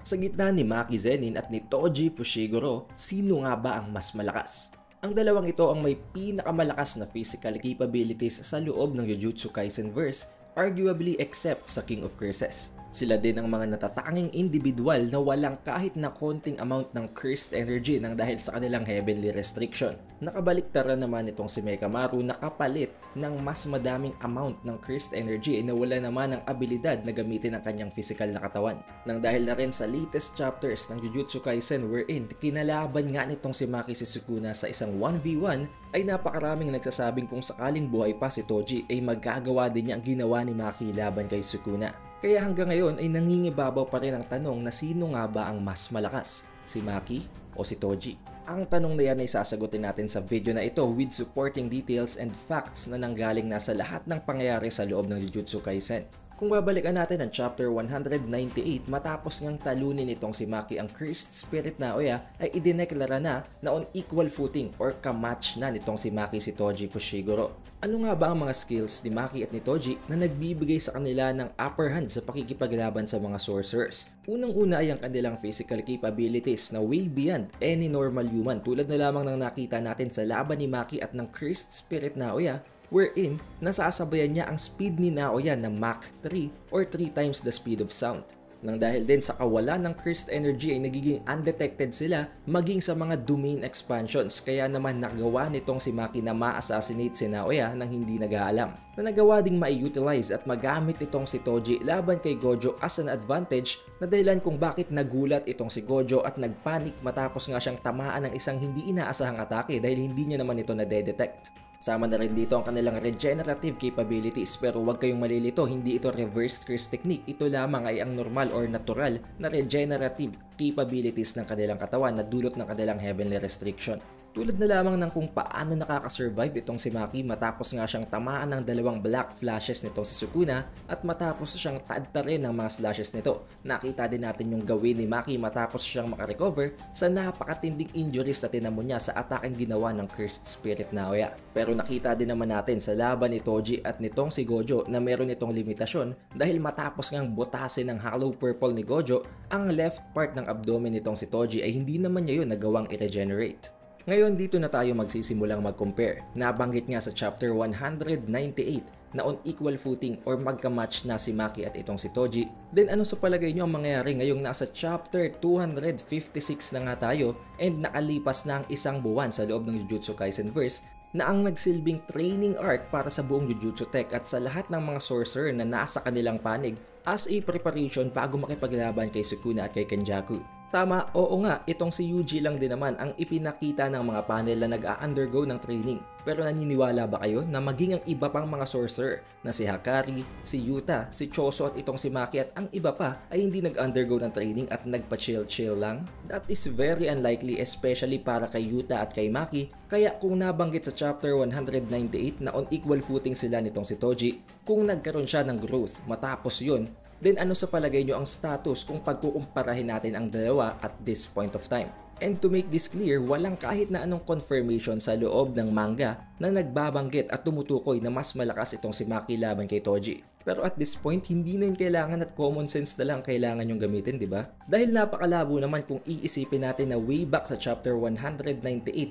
Sa gitna ni Maki Zenin at ni Toji Fushiguro, sino nga ba ang mas malakas? Ang dalawang ito ang may pinakamalakas na physical capabilities sa loob ng Jujutsu Kaisen verse, arguably except sa King of Curses. Sila din ang mga natatanging individual na walang kahit na konting amount ng cursed energy nang dahil sa kanilang heavenly restriction. Nakabaliktara naman itong si Mekamaru na kapalit ng mas madaming amount ng cursed energy na wala naman ang abilidad na gamitin ang kanyang physical na katawan. Nang dahil na rin sa latest chapters ng Jujutsu Kaisen wherein kinalaban nga nitong si Maki Sukuna sa isang 1v1 ay napakaraming nagsasabing kung sakaling buhay pa si Toji ay magagawa din niya ang ginawa ni Maki laban kay Sukuna. Kaya hanggang ngayon ay nangingibabaw pa rin ang tanong na sino nga ba ang mas malakas, si Maki o si Toji? Ang tanong na yan ay sasagutin natin sa video na ito with supporting details and facts na nanggaling na sa lahat ng pangyayari sa loob ng Jujutsu Kaisen. Kung babalikan natin ang chapter 198 matapos ngang talunin itong si Maki ang cursed spirit na Naoya ay idineklara na on equal footing or kamatch na nitong si Maki si Toji Fushiguro. Ano nga ba ang mga skills ni Maki at ni Toji na nagbibigay sa kanila ng upper hand sa pakikipaglaban sa mga sorcerers? Unang-una ay ang kanilang physical capabilities na way beyond any normal human tulad na lamang ng nakita natin sa laban ni Maki at ng cursed spirit na Naoya, wherein nasasabayan niya ang speed ni Naoya na Mach 3 or 3 times the speed of sound. Nang dahil din sa kawalan ng cursed energy ay nagiging undetected sila maging sa mga domain expansions, kaya naman nagawa nitong si Maki na ma-assassinate si Naoya nang hindi nag-aalam. Na nagawa ding ma-utilize at magamit itong si Toji laban kay Gojo as an advantage na dahilan kung bakit nagulat itong si Gojo at nagpanik matapos nga siyang tamaan ng isang hindi inaasahang atake dahil hindi niya naman ito na-detect. Sama na rin dito ang kanilang regenerative capabilities, pero huwag kayong malilito, hindi ito reversed curse technique, ito lamang ay ang normal or natural na regenerative capabilities ng kanilang katawan na dulot ng kanilang heavenly restriction. Tulad na lamang ng kung paano nakakasurvive itong si Maki matapos nga siyang tamaan ng dalawang black flashes nitong si Sukuna at matapos siyang tadtarin ng mga slashes nito. Nakita din natin yung gawin ni Maki matapos siyang makarecover sa napakatinding injuries na tinamo niya sa atake ginawa ng cursed spirit Naoya. Pero nakita din naman natin sa laban ni Toji at nitong si Gojo na meron itong limitasyon dahil matapos ngang butasin ng hollow purple ni Gojo, ang left part ng abdomen nitong si Toji ay hindi naman niya yun nagawang i-regenerate. Ngayon dito na tayo magsisimulang mag-compare. Nabanggit nga sa chapter 198 na on equal footing or magka-match na si Maki at itong si Toji. Then ano sa palagay nyo ang mangyayari ngayong nasa chapter 256 na nga tayo and nakalipas na ang isang buwan sa loob ng Jujutsu Kaisen verse na ang nagsilbing training arc para sa buong Jujutsu Tech at sa lahat ng mga sorcerer na nasa kanilang panig as a preparation bago makipaglaban kay Sukuna at kay Kenjaku. Tama, oo nga, itong si Yuji lang din naman ang ipinakita ng mga panel na nag-a-undergo ng training. Pero naniniwala ba kayo na maging ang iba pang mga sorcerer na si Hakari, si Yuta, si Choso at itong si Maki at ang iba pa ay hindi nag-undergo ng training at nagpa-chill-chill lang? That is very unlikely, especially para kay Yuta at kay Maki. Kaya kung nabanggit sa chapter 198 na on equal footing sila nitong si Toji, kung nagkaroon siya ng growth matapos yun, then ano sa palagay nyo ang status kung pagkukumparahin natin ang dalawa at this point of time? And to make this clear, walang kahit na anong confirmation sa loob ng manga na nagbabanggit at tumutukoy na mas malakas itong si Maki laban kay Toji. Pero at this point, hindi na yun kailangan at common sense na lang kailangan yung gamitin, di ba? Dahil napakalabo naman kung iisipin natin na way back sa chapter 198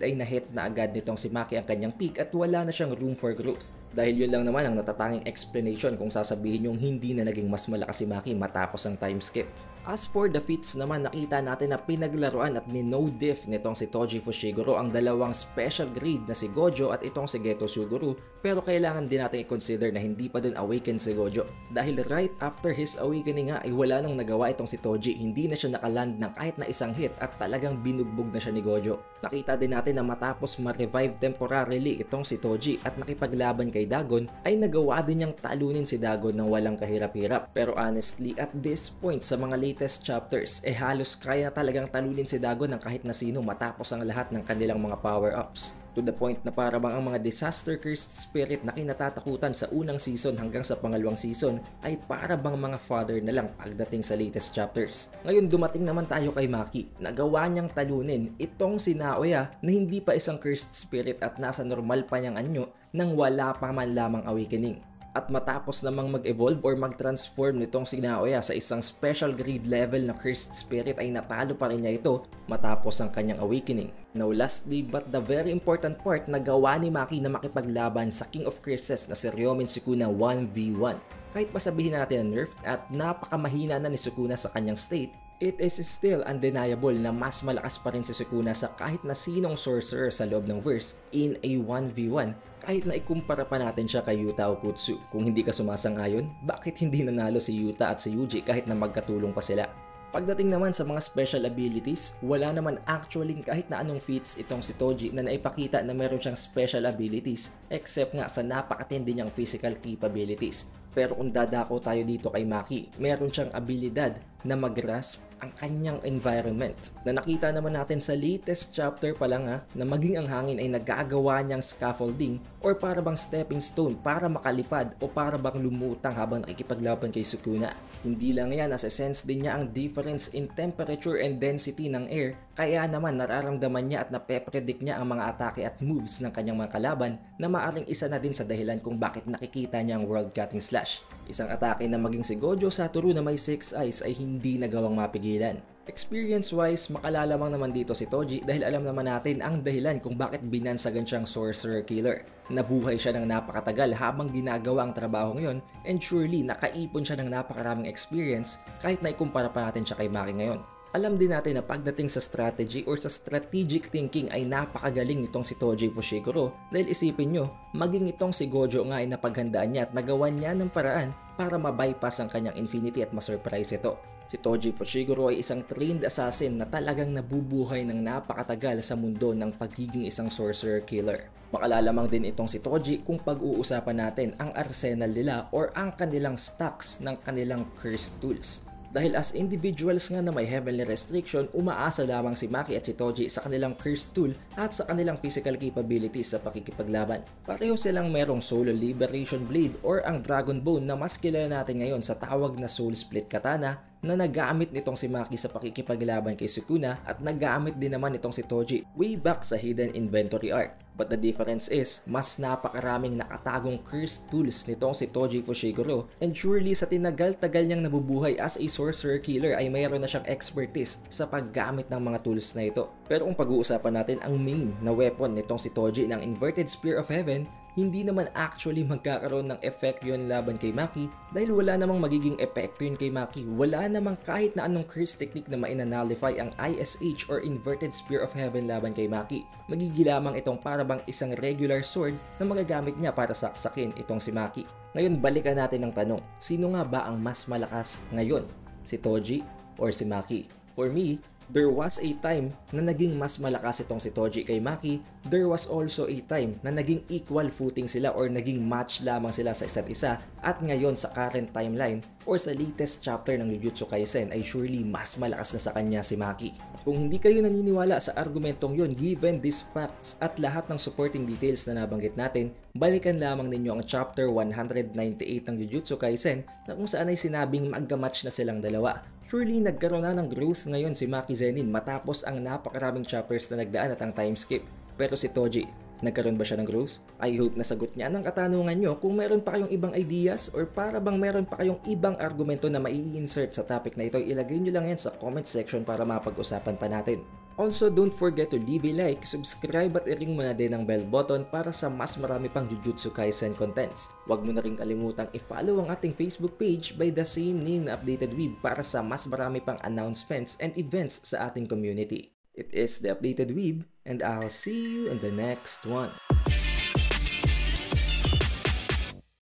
ay na-hit na agad nitong si Maki ang kanyang peak at wala na siyang room for growth. Dahil yun lang naman ang natatanging explanation kung sasabihin yung hindi na naging mas malakas si Maki matapos ang time skip. As for the feats naman, nakita natin na pinaglaruan at ni-no-diff nitong si Toji Fushiguro ang dalawang special grade na si Gojo at itong si Geto Suguru, pero kailangan din natin i-consider na hindi pa dun awaken si Gojo. Dahil right after his awakening nga ay wala nang nagawa itong si Toji, hindi na siya nakaland ng kahit na isang hit at talagang binugbog na siya ni Gojo. Nakita din natin na matapos ma-revive temporarily itong si Toji at makipaglaban kay Dagon, ay nagawa din niyang talunin si Dagon ng walang kahirap-hirap. Pero honestly, at this point sa mga latest chapters, halos kaya talagang talunin si Dagon ng kahit na sino matapos ang lahat ng kanilang mga power-ups. To the point na para bang ang mga disaster cursed spirit na kinatatakutan sa unang season hanggang sa pangalawang season ay para bang mga father na lang pagdating sa latest chapters. Ngayon dumating naman tayo kay Maki. Nagawa niyang talunin itong si Naoya na hindi pa isang cursed spirit at nasa normal pa niyang anyo nang wala pa man lamang awakening. At matapos namang mag-evolve or mag-transform nitong si Naoya sa isang special grade level na cursed spirit ay natalo pa rin niya ito matapos ang kanyang awakening. Now lastly but the very important part, nagawa ni Maki na makipaglaban sa King of Curses na si Ryomen Sukuna 1v1. Kahit pasabihin na natin na nerfed at napakamahina na ni Sukuna sa kanyang state, it is still undeniable na mas malakas pa rin si Sukuna sa kahit na sinong sorcerer sa loob ng verse in a 1v1 kahit na ikumpara pa natin siya kay Yuta Okkotsu. Kung hindi ka sumasang-ayon, bakit hindi nanalo si Yuta at si Yuji kahit na magkatulong pa sila? Pagdating naman sa mga special abilities, wala naman actually kahit na anong feats itong si Toji na naipakita na meron siyang special abilities except nga sa napakatindi niyang physical capabilities. Pero kung dadako tayo dito kay Maki, meron siyang abilidad na mag-grasp ang kanyang environment. Na nakita naman natin sa latest chapter pa lang na maging ang hangin ay nagagawa niyang scaffolding or para bang stepping stone para makalipad o para bang lumutang habang nakikipaglaban kay Sukuna. Hindi lang yan, nasa-sense din niya ang difference in temperature and density ng air, kaya naman nararamdaman niya at napepredict niya ang mga atake at moves ng kanyang mga kalaban na maaring isa na din sa dahilan kung bakit nakikita niya ang World Cutting Slash. Isang atake na maging si Gojo Satoru na may 6 eyes ay hindi nagawang mapigilan. Experience-wise, makalalamang naman dito si Toji dahil alam naman natin ang dahilan kung bakit binansagan siyang sorcerer killer. Nabuhay siya ng napakatagal habang ginagawa ang trabaho ngayon and surely nakaipon siya ng napakaraming experience kahit na ikumpara pa natin siya kay Maki ngayon. Alam din natin na pagdating sa strategy or sa strategic thinking ay napakagaling nitong si Toji Fushiguro dahil isipin nyo, maging itong si Gojo nga ay napaghandaan niya at nagawan niya ng paraan para mabypass ang kanyang infinity at masurprise ito. Si Toji Fushiguro ay isang trained assassin na talagang nabubuhay ng napakatagal sa mundo ng pagiging isang sorcerer killer. Makalalamang din itong si Toji kung pag-uusapan natin ang arsenal nila or ang kanilang stacks ng kanilang cursed tools. Dahil as individuals nga na may heavenly restriction, umaasa lamang si Maki at si Toji sa kanilang cursed tool at sa kanilang physical capabilities sa pakikipaglaban. Pareho silang merong Soul Liberation Blade or ang Dragon Bone na mas kilala natin ngayon sa tawag na Soul Split Katana na nagamit nitong si Maki sa pakikipaglaban kay Sukuna at nagamit din naman itong si Toji way back sa Hidden Inventory Arc. But the difference is, mas napakaraming nakatagong cursed tools nitong si Toji Fushiguro and surely sa tinagal-tagal niyang nabubuhay as a sorcerer killer ay mayroon na siyang expertise sa paggamit ng mga tools na ito. Pero kung pag-uusapan natin ang main na weapon nitong si Toji ng Inverted Spear of Heaven, hindi naman actually magkakaroon ng effect yun laban kay Maki dahil wala namang magiging epekto yun kay Maki. Wala namang kahit na anong curse technique na ma-nullify ang ISH or Inverted Spear of Heaven laban kay Maki. Magigilamang itong parabang isang regular sword na magagamit niya para saksakin itong si Maki. Ngayon balikan natin ang tanong, sino nga ba ang mas malakas ngayon? Si Toji or si Maki? For me, there was a time na naging mas malakas itong si Toji kay Maki. There was also a time na naging equal footing sila or naging match lamang sila sa isa't isa. At ngayon sa current timeline or sa latest chapter ng Jujutsu Kaisen ay surely mas malakas na sa kanya si Maki. Kung hindi kayo naniniwala sa argumentong yon, given these facts at lahat ng supporting details na nabanggit natin, balikan lamang ninyo ang chapter 198 ng Jujutsu Kaisen na kung saan ay sinabing magka-match na silang dalawa. Surely nagkaroon na ng growth ngayon si Maki Zenin matapos ang napakaraming chapters na nagdaan at ang time skip. Pero si Toji, nagkaroon ba siya ng growth? I hope nasagot niya ang katanungan nyo. Kung meron pa kayong ibang ideas or para bang meron pa kayong ibang argumento na mai-insert sa topic na ito, ilagay nyo lang yan sa comment section para mapag-usapan pa natin. Also, don't forget to leave a like, subscribe at i-ring mo na din ang bell button para sa mas marami pang Jujutsu Kaisen contents. Huwag mo na rin kalimutang i-follow ang ating Facebook page by the same name na Updated Weeb para sa mas marami pang announcements and events sa ating community. It is the Updated Weeb and I'll see you in the next one.